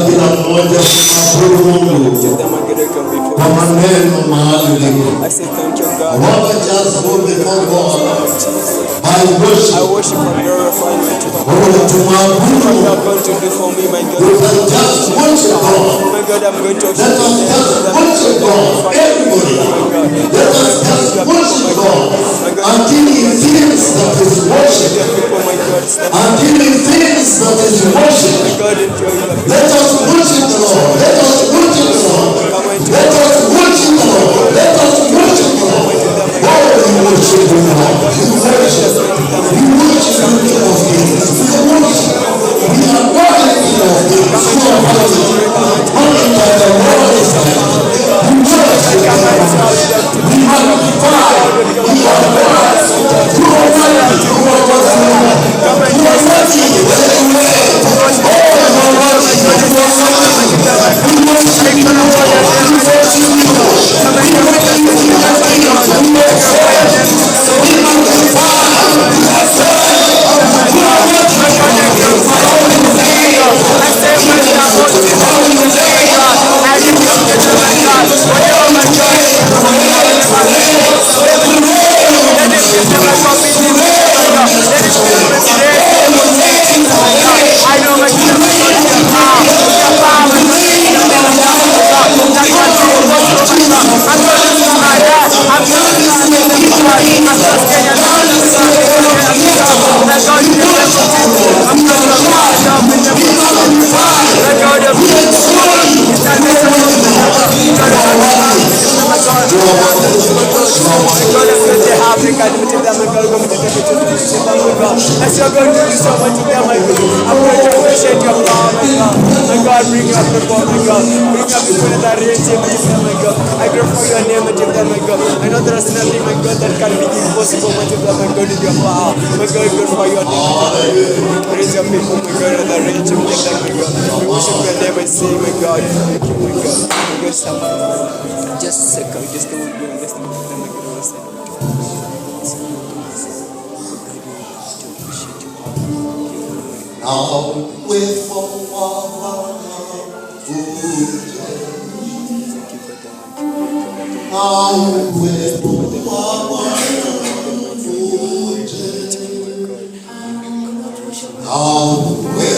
kila mmoja kumshukuru Mungu kwa maneno mahali ulipo. I want to just go before God. I worship and glorify my God. You can just worship God. Let us just worship God. Everybody. Let us just worship God until He feels that is worship. Until He feels that is worship. Let us worship the Lord. Let us worship the Lord. Let us worship the Lord. Let us worship the Lord. Oh, we worship the Lord. We worship. We worship the King of Kings. We worship. We adore the King of Kings. You are mighty. Only by the Lord is mighty. We worship the Lord. We magnify. We adore. You are mighty. You are mighty. You are mighty. As you're going to do so much of them, my God, I'm going to appreciate your power, my God. My God, bring up people, my God. Bring up people that are rich, my God. I pray for your name, my God. I know there is nothing, my God, that can be impossible, my God, with your power. My God, I pray for your name, praise your people, my God, that are rich, my God. We worship your name and say, my God, thank you, my God. My God, just a second, just go and do this, my God. I'll wait for I'll wait for I'll wait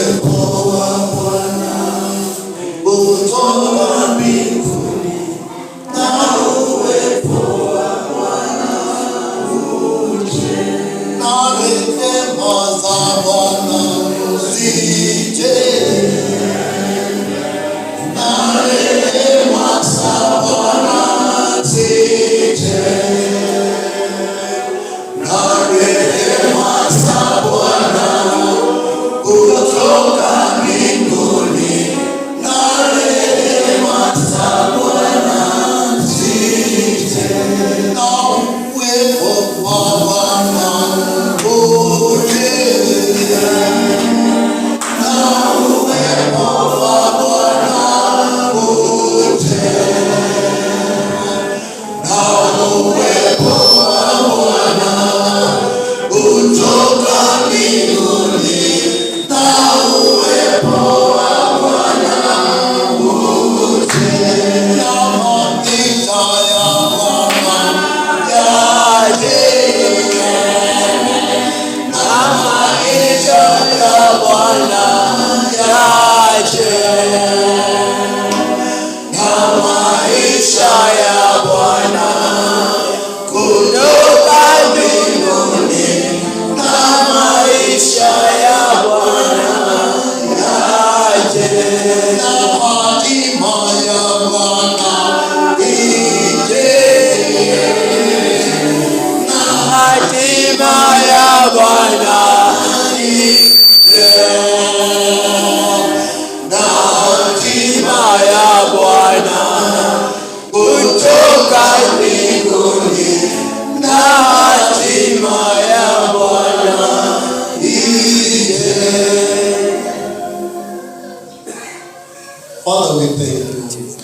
Father, we thank you.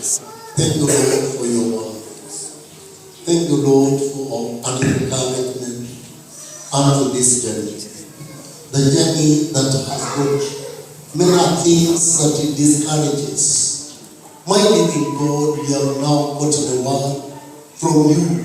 Thank you, Lord, for your word. Thank you, Lord, for an encouragement unto this journey. The journey that has got many things that it discourages. My living God, we have now gotten a word from you,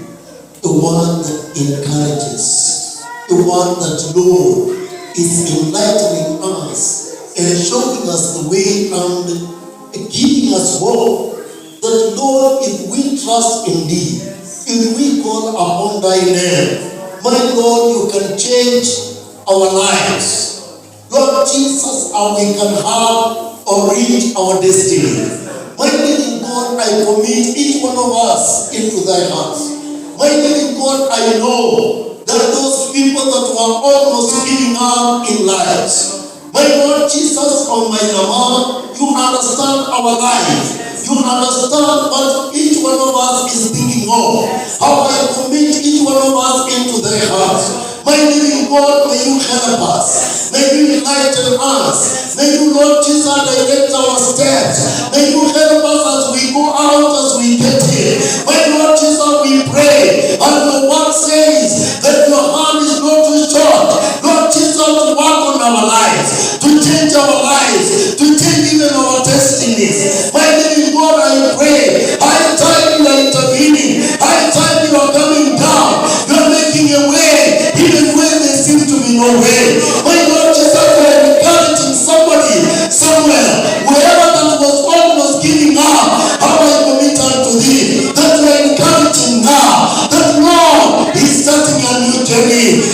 the one that encourages, the one that, Lord, is enlightening us and showing us the way and giving us hope that, Lord, if we trust in thee, if we call upon thy name, my Lord, you can change our lives. Lord Jesus, how we can have or reach our destiny. My living God, I commit each one of us into thy hands. My living God, I know that those people that were almost giving up in lives, my Lord Jesus, on my Lord, you understand our life. You understand what each one of us is thinking of. How I commit each one of us into thy hands. My living God, may you help us. May you enlighten us. May you, Lord Jesus, direct our steps. May you help us as we go out, as we get in. My Lord Jesus, we pray. And your word says that your hand is not too short. Lord Jesus, to work on our lives, to change our lives, to change even our destinies. My living God, I pray. High time you are intervening. High time you are coming down. You are making a way. Even when there seems to be no way. My Lord Jesus, we are encouraging somebody somewhere, wherever that was almost giving up, how I commit unto thee, that we are encouraging now, that Lord is starting a new journey.